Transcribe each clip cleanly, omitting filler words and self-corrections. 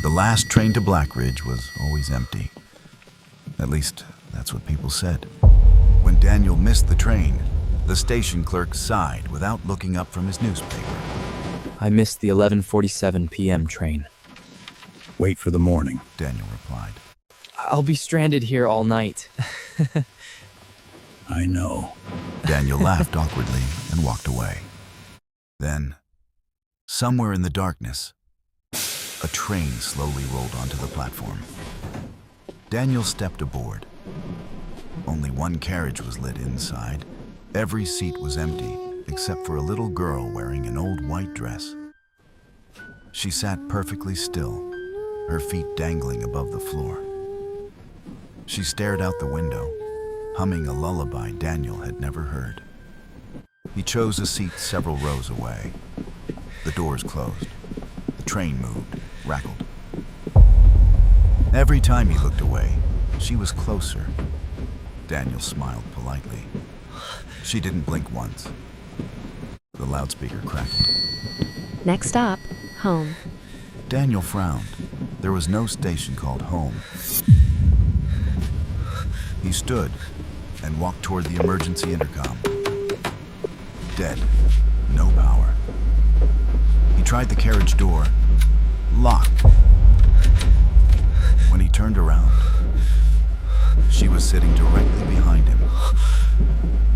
The last train to Blackridge was always empty. At least, that's what people said. When Daniel missed the train, the station clerk sighed without looking up from his newspaper. I missed the 11:47 p.m. train. Wait for the morning, Daniel replied. I'll be stranded here all night. I know. Daniel laughed awkwardly and walked away. Then, somewhere in the darkness, a train slowly rolled onto the platform. Daniel stepped aboard. Only one carriage was lit inside. Every seat was empty, except for a little girl wearing an old white dress. She sat perfectly still, her feet dangling above the floor. She stared out the window, humming a lullaby Daniel had never heard. He chose a seat several rows away. The doors closed. The train moved, rattled. Every time he looked away, she was closer. Daniel smiled politely. She didn't blink once. The loudspeaker crackled. Next stop, home. Daniel frowned. There was no station called home. He stood and walked toward the emergency intercom. Dead. No power. He tried the carriage door. Locked. When he turned around, she was sitting directly behind him.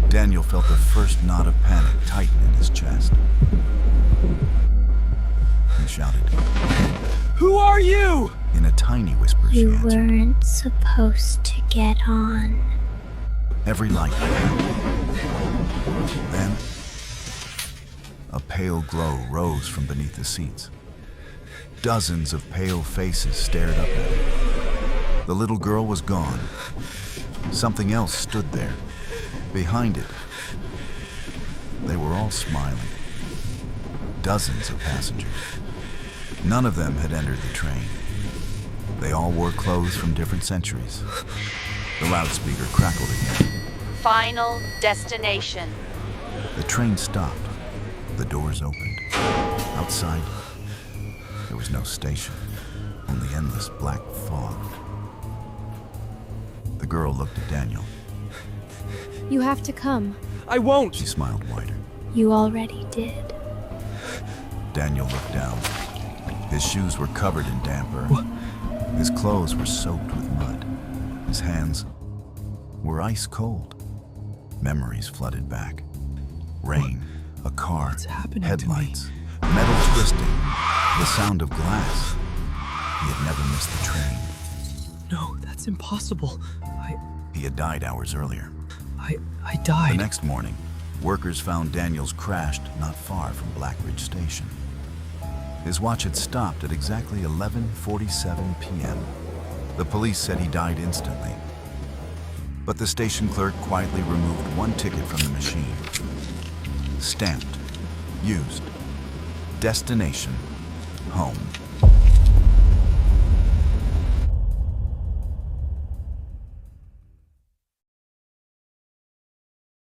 Daniel felt the first knot of panic tighten in his chest. He shouted. Who are you? In a tiny whisper, she You answered. weren't supposed to get on. Every light went out. Then, a pale glow rose from beneath the seats. Dozens of pale faces stared up at him. The little girl was gone. Something else stood there, behind it. They were all smiling. Dozens of passengers. None of them had entered the train. They all wore clothes from different centuries. The loudspeaker crackled again. Final destination. The train stopped. The doors opened. Outside, there was no station, only endless black fog. The girl looked at Daniel. You have to come. I won't. She smiled wider. You already did. Daniel looked down. His shoes were covered in damp earth. His clothes were soaked with mud. His hands were ice cold. Memories flooded back. Rain, a car, What's happening headlights, metal twisting, the sound of glass. He had never missed the train. No, that's impossible. He had died hours earlier. I The died. next morning, workers found Daniels crashed not far from Blackridge Station. His watch had stopped at exactly 11:47 p.m. The police said he died instantly. But the station clerk quietly removed one ticket from the machine. Stamped. Used. Destination. Home.